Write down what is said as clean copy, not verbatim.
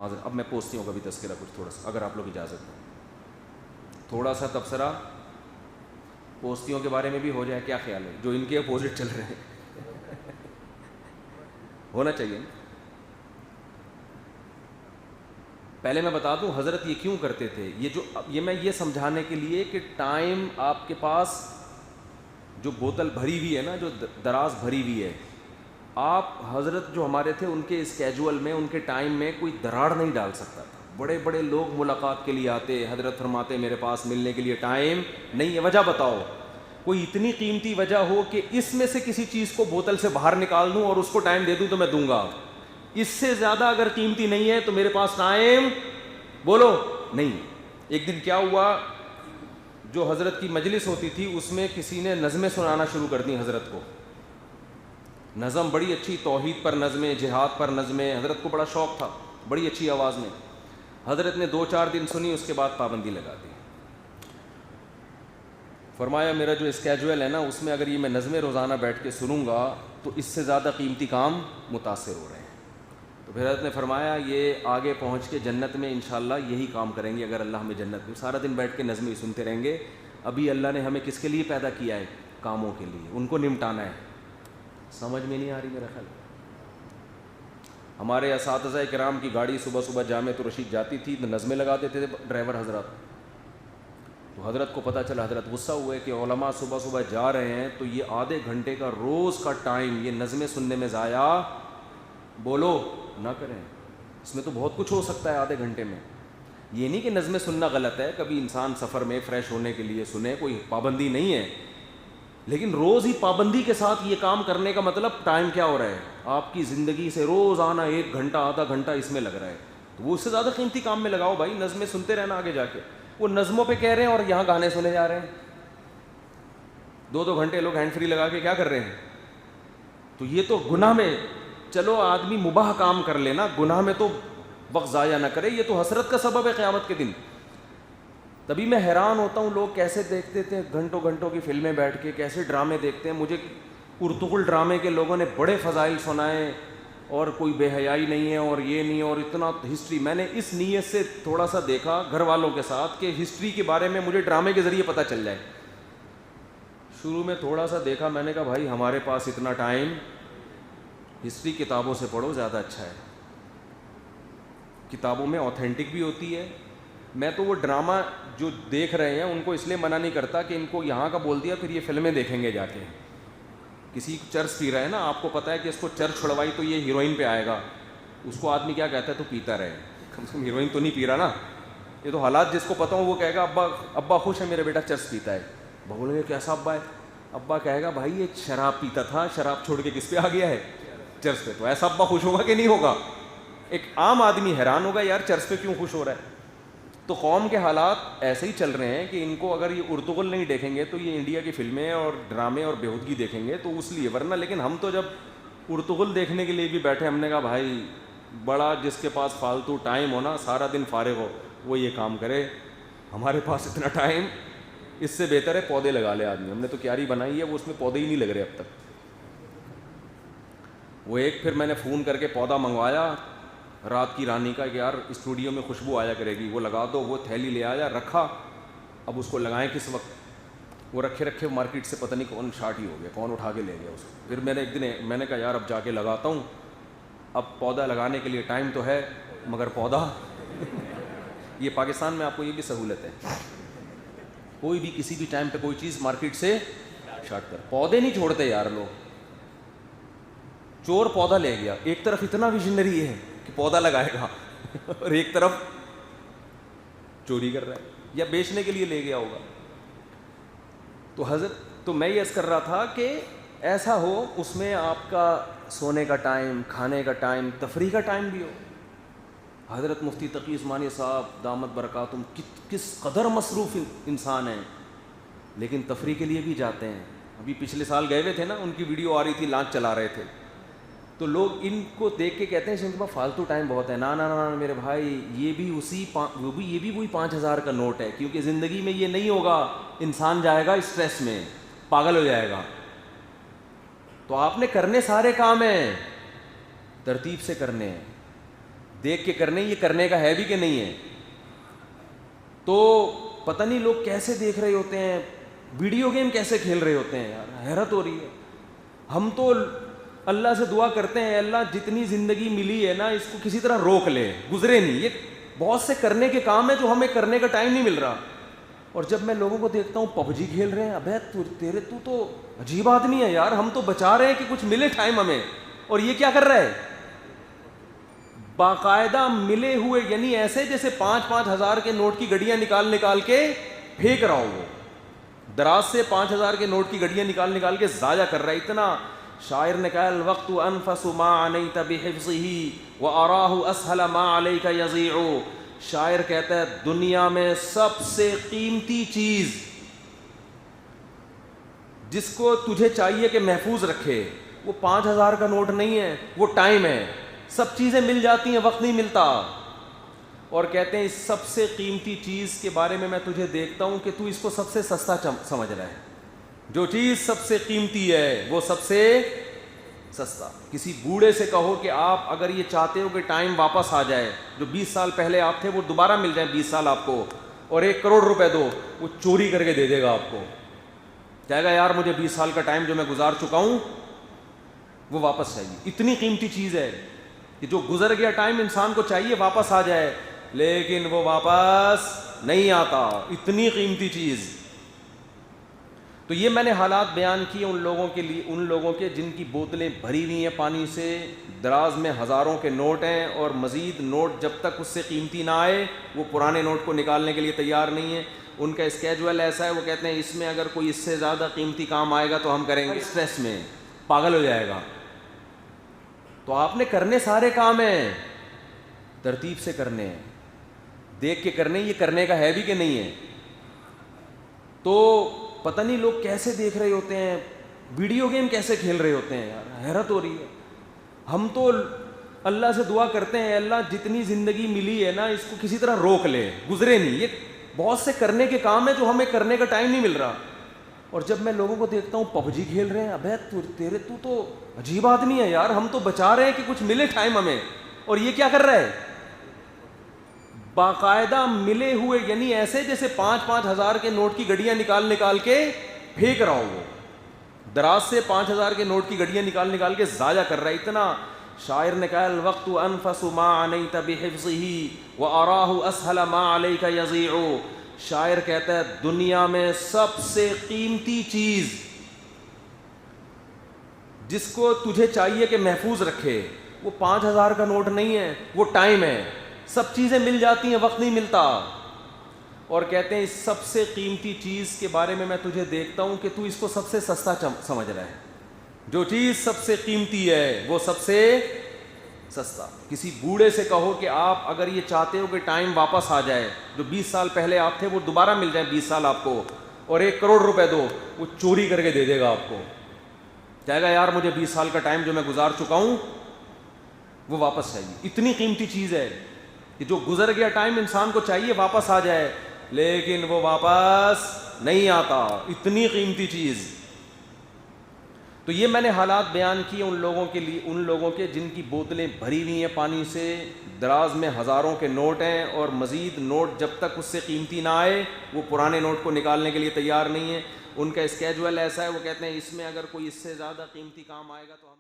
اب میں پوستیوں کا بھی تذکرہ کچھ تھوڑا سا، اگر آپ لوگ اجازت دیں، تھوڑا سا تبصرہ پوستیوں کے بارے میں بھی ہو جائے. کیا خیال ہے؟ جو ان کے اپوزٹ چل رہے ہیں ہونا چاہیے. پہلے میں بتا دوں حضرت یہ کیوں کرتے تھے. یہ میں یہ سمجھانے کے لیے کہ ٹائم آپ کے پاس جو بوتل بھری ہوئی ہے نا، جو دراز بھری ہوئی ہے، آپ حضرت جو ہمارے تھے ان کے اسکیجول میں، ان کے ٹائم میں کوئی دراڑ نہیں ڈال سکتا تھا. بڑے بڑے لوگ ملاقات کے لیے آتے، حضرت فرماتے میرے پاس ملنے کے لیے ٹائم نہیں ہے. وجہ بتاؤ، کوئی اتنی قیمتی وجہ ہو کہ اس میں سے کسی چیز کو بوتل سے باہر نکال دوں اور اس کو ٹائم دے دوں تو میں دوں گا. اس سے زیادہ اگر قیمتی نہیں ہے تو میرے پاس ٹائم بولو نہیں. ایک دن کیا ہوا، جو حضرت کی مجلس ہوتی تھی اس میں کسی نے نظمیں سنانا شروع کر دیں حضرت کو. نظم بڑی اچھی، توحید پر نظمیں، جہاد پر نظمیں. حضرت کو بڑا شوق تھا، بڑی اچھی آواز میں. حضرت نے 2-4 دن سنی، اس کے بعد پابندی لگا دی. فرمایا میرا جو اسکیجول ہے نا اس میں اگر یہ میں نظمیں روزانہ بیٹھ کے سنوں گا تو اس سے زیادہ قیمتی کام متاثر ہو رہے ہیں. تو پھر حضرت نے فرمایا یہ آگے پہنچ کے جنت میں انشاءاللہ یہی کام کریں گے. اگر اللہ ہمیں جنت میں، سارا دن بیٹھ کے نظمیں سنتے رہیں گے. ابھی اللہ نے ہمیں کس کے لیے پیدا کیا ہے؟ کاموں کے لیے، ان کو نمٹانا ہے. سمجھ میں نہیں آ رہی میرا خیال. ہمارے اساتذہ کرام کی گاڑی صبح صبح جامع رشید جاتی تھی تو نظمیں لگاتے تھے ڈرائیور حضرات. تو حضرت کو پتہ چلا، حضرت غصہ ہوئے کہ علماء صبح صبح جا رہے ہیں تو یہ آدھے گھنٹے کا روز کا ٹائم یہ نظمیں سننے میں ضائع بولو نہ کریں. اس میں تو بہت کچھ ہو سکتا ہے آدھے گھنٹے میں. یہ نہیں کہ نظمیں سننا غلط ہے، کبھی انسان سفر میں فریش ہونے کے لیے سنے، کوئی پابندی نہیں ہے. لیکن روز ہی پابندی کے ساتھ یہ کام کرنے کا مطلب ٹائم کیا ہو رہا ہے؟ آپ کی زندگی سے روز آنا 1 گھنٹہ آدھا گھنٹہ اس میں لگ رہا ہے. تو وہ اس سے زیادہ قیمتی کام میں لگاؤ بھائی. نظمیں سنتے رہنا آگے جا کے. وہ نظموں پہ کہہ رہے ہیں اور یہاں گانے سنے جا رہے ہیں. 2-2 گھنٹے لوگ ہینڈ فری لگا کے کیا کر رہے ہیں؟ تو یہ تو گناہ میں، چلو آدمی مباح کام کر لینا، گناہ میں تو وقت ضائع نہ کرے. یہ تو حسرت کا سبب ہے قیامت کے دن. تبھی میں حیران ہوتا ہوں لوگ کیسے دیکھتے تھے گھنٹوں گھنٹوں کی فلمیں بیٹھ کے، کیسے ڈرامے دیکھتے ہیں. مجھے ارطغرل ڈرامے کے لوگوں نے بڑے فضائل سنائے اور کوئی بے حیائی نہیں ہے اور یہ نہیں، اور اتنا ہسٹری. میں نے اس نیت سے تھوڑا سا دیکھا گھر والوں کے ساتھ کہ ہسٹری کے بارے میں مجھے ڈرامے کے ذریعے پتہ چل جائے. شروع میں تھوڑا سا دیکھا، میں نے کہا بھائی ہمارے پاس اتنا ٹائم، ہسٹری کتابوں سے پڑھو زیادہ اچھا ہے. کتابوں میں اوتھینٹک بھی ہوتی ہے. میں تو وہ ڈرامہ جو دیکھ رہے ہیں ان کو اس لیے منع نہیں کرتا کہ ان کو یہاں کا بول دیا پھر یہ فلمیں دیکھیں گے جا کے. کسی کو چرس پی رہا ہے نا، آپ کو پتہ ہے کہ اس کو چرس چھڑوائی تو یہ ہیروئن پہ آئے گا. اس کو آدمی کیا کہتا ہے؟ تو پیتا رہے، کم سے کم ہیروئن تو نہیں پی رہا نا. یہ تو حالات جس کو پتہ ہو وہ کہے گا ابا خوش ہے میرا بیٹا چرس پیتا ہے. بولیں گے کیسا ابا ہے؟ ابا کہے گا بھائی یہ شراب پیتا تھا، شراب چھوڑ کے کس پہ آ گیا ہے؟ چرس پہ. تو ایسا ابا خوش ہوگا کہ نہیں ہوگا؟ ایک عام آدمی حیران ہوگا یار چرس پہ کیوں خوش ہو رہا ہے. تو قوم کے حالات ایسے ہی چل رہے ہیں کہ ان کو اگر یہ ارطغرل نہیں دیکھیں گے تو یہ انڈیا کی فلمیں اور ڈرامے اور بیہودگی دیکھیں گے تو اس لیے. ورنہ لیکن ہم تو جب ارطغرل دیکھنے کے لیے بھی بیٹھے، ہم نے کہا بھائی بڑا جس کے پاس فالتو ٹائم ہو نا، سارا دن فارغ ہو، وہ یہ کام کرے. ہمارے پاس اتنا ٹائم، اس سے بہتر ہے پودے لگا لے آدمی. ہم نے تو کیاری بنائی ہے، وہ اس میں پودے ہی نہیں لگ رہے اب تک. وہ ایک پھر میں نے فون کر کے پودا منگوایا رات کی رانی کا کہ یار اسٹوڈیو میں خوشبو آیا کرے گی، وہ لگا دو. وہ تھیلی لے آیا، رکھا. اب اس کو لگائیں کس وقت؟ وہ رکھے مارکیٹ سے پتہ نہیں کون شارٹ ہی ہو گیا، کون اٹھا کے لے گیا اس کو. پھر میں نے ایک دن میں نے کہا یار اب جا کے لگاتا ہوں. اب پودا لگانے کے لیے ٹائم تو ہے مگر پودا یہ پاکستان میں آپ کو یہ بھی سہولت ہے، کوئی بھی کسی بھی ٹائم پہ کوئی چیز مارکیٹ سے شارٹ کر. پودے نہیں چھوڑتے یار لوگ. چور پودا لے گیا، ایک طرف اتنا ویژنری ہے کہ پودا لگائے گا اور ایک طرف چوری کر رہا ہے یا بیچنے کے لیے لے گیا ہوگا. تو حضرت تو میں یہ عرض کر رہا تھا کہ ایسا ہو اس میں آپ کا سونے کا ٹائم، کھانے کا ٹائم، تفریح کا ٹائم بھی ہو. حضرت مفتی تقی عثمانی صاحب دامت برکاتہم کس قدر مصروف انسان ہیں، لیکن تفریح کے لیے بھی جاتے ہیں. ابھی پچھلے سال گئے ہوئے تھے نا، ان کی ویڈیو آ رہی تھی، لانچ چلا رہے تھے. تو لوگ ان کو دیکھ کے کہتے ہیں ان کے پاس فالتو ٹائم بہت ہے. نا نا نا میرے بھائی، یہ بھی وہی 5,000 کا نوٹ ہے، کیونکہ زندگی میں یہ نہیں ہوگا. انسان جائے گا اسٹریس میں، پاگل ہو جائے گا. تو آپ نے کرنے سارے کام ہیں، ترتیب سے کرنے ہیں. دیکھ کے کرنے، یہ کرنے کا ہے بھی کہ نہیں ہے؟ تو پتہ نہیں لوگ کیسے دیکھ رہے ہوتے ہیں، ویڈیو گیم کیسے کھیل رہے ہوتے ہیں یار، حیرت ہو رہی ہے۔ ہم تو اللہ سے دعا کرتے ہیں اللہ جتنی زندگی ملی ہے نا اس کو کسی طرح روک لے، گزرے نہیں۔ یہ بہت سے کرنے کے کام ہیں جو ہمیں کرنے کا ٹائم نہیں مل رہا، اور جب میں لوگوں کو دیکھتا ہوں پب جی کھیل رہے ہیں، ابے تو تو عجیب آدمی ہے یار، ہم تو بچا رہے ہیں کہ کچھ ملے ٹائم ہمیں، اور یہ کیا کر رہا ہے؟ باقاعدہ ملے ہوئے، یعنی ایسے جیسے 5-5 ہزار کے نوٹ کی گڈیاں نکال کے پھینک رہا ہوں، وہ دراز سے 5 ہزار کے نوٹ کی گڈیاں نکال کے ضائع کر رہا ہے اتنا۔ شاعر نے کہا الوقت انفس ما عنیت بحفظه واراہ اسهل ما علیک یضیع۔ شاعر کہتا ہے دنیا میں سب سے قیمتی چیز جس کو تجھے چاہیے کہ محفوظ رکھے وہ 5 ہزار کا نوٹ نہیں ہے، وہ ٹائم ہے۔ سب چیزیں مل جاتی ہیں، وقت نہیں ملتا۔ اور کہتے ہیں اس سب سے قیمتی چیز کے بارے میں تجھے دیکھتا ہوں کہ تو اس کو سب سے سستا سمجھ رہا ہے۔ جو چیز سب سے قیمتی ہے وہ سب سے سستا۔ کسی بوڑھے سے کہو کہ آپ اگر یہ چاہتے ہو کہ ٹائم واپس آ جائے، جو 20 سال پہلے آپ تھے وہ دوبارہ مل جائیں 20 سال آپ کو، اور 1 کروڑ روپے دو، وہ چوری کر کے دے دے گا آپ کو۔ کہے گا یار مجھے 20 سال کا ٹائم جو میں گزار چکا ہوں وہ واپس چاہیے۔ اتنی قیمتی چیز ہے کہ جو گزر گیا ٹائم انسان کو چاہیے واپس آ جائے، لیکن وہ واپس نہیں آتا، اتنی قیمتی چیز۔ تو یہ میں نے حالات بیان کیے ان لوگوں کے لیے، ان لوگوں کے جن کی بوتلیں بھری ہوئی ہیں پانی سے، دراز میں ہزاروں کے نوٹ ہیں، اور مزید نوٹ جب تک اس سے قیمتی نہ آئے وہ پرانے نوٹ کو نکالنے کے لیے تیار نہیں ہے۔ ان کا اسکیجول ایسا ہے، وہ کہتے ہیں اس میں اگر کوئی اس سے زیادہ قیمتی کام آئے گا تو ہم کریں گے، اسٹریس میں پاگل ہو جائے گا۔ تو آپ نے کرنے سارے کام ہیں، ترتیب سے کرنے ہیں، دیکھ کے کرنے، یہ کرنے کا ہے بھی کہ نہیں ہے؟ تو پتہ نہیں لوگ کیسے دیکھ رہے ہوتے ہیں، ویڈیو گیم کیسے کھیل رہے ہوتے ہیں یار، حیرت ہو رہی ہے۔ ہم تو اللہ سے دعا کرتے ہیں اللہ جتنی زندگی ملی ہے نا اس کو کسی طرح روک لے، گزرے نہیں۔ یہ بہت سے کرنے کے کام ہیں جو ہمیں کرنے کا ٹائم نہیں مل رہا، اور جب میں لوگوں کو دیکھتا ہوں پب جی کھیل رہے ہیں، ابے تو تو عجیب آدمی ہے یار، ہم تو بچا رہے ہیں کہ کچھ ملے ٹائم ہمیں، اور یہ کیا کر رہا ہے؟ باقاعدہ ملے ہوئے، یعنی ایسے جیسے 5-5 ہزار کے نوٹ کی گڈیاں نکال کے پھینک رہا ہوں، وہ دراز سے 5 ہزار کے نوٹ کی گڈیاں نکال کے ضائع کر رہا ہے اتنا۔ شاعر نے کہا الوقت انفس ما عنیت بحفظه واراہ اسهل ما علیک یضیع۔ شاعر کہتا ہے دنیا میں سب سے قیمتی چیز جس کو تجھے چاہیے کہ محفوظ رکھے وہ 5 ہزار کا نوٹ نہیں ہے، وہ ٹائم ہے۔ سب چیزیں مل جاتی ہیں، وقت نہیں ملتا۔ اور کہتے ہیں اس سب سے قیمتی چیز کے بارے میں تجھے دیکھتا ہوں کہ تو اس کو سب سے سستا سمجھ رہا ہے۔ جو چیز سب سے قیمتی ہے وہ سب سے سستا۔ کسی بوڑھے سے کہو کہ آپ اگر یہ چاہتے ہو کہ ٹائم واپس آ جائے، جو 20 سال پہلے آپ تھے وہ دوبارہ مل جائیں 20 سال آپ کو، اور 1 کروڑ روپے دو، وہ چوری کر کے دے دے گا آپ کو۔ کہے گا یار مجھے 20 سال کا ٹائم جو میں گزار چکا ہوں وہ واپس چاہیے۔ اتنی قیمتی چیز ہے کہ جو گزر گیا ٹائم انسان کو چاہیے واپس آ جائے، لیکن وہ واپس نہیں آتا، اتنی قیمتی چیز۔ تو یہ میں نے حالات بیان کیے ان لوگوں کے لیے، ان لوگوں کے جن کی بوتلیں بھری ہوئی ہیں پانی سے، دراز میں ہزاروں کے نوٹ ہیں، اور مزید نوٹ جب تک اس سے قیمتی نہ آئے وہ پرانے نوٹ کو نکالنے کے لیے تیار نہیں ہے۔ ان کا اسکیجول ایسا ہے، وہ کہتے ہیں اس میں اگر کوئی اس سے زیادہ قیمتی کام آئے گا تو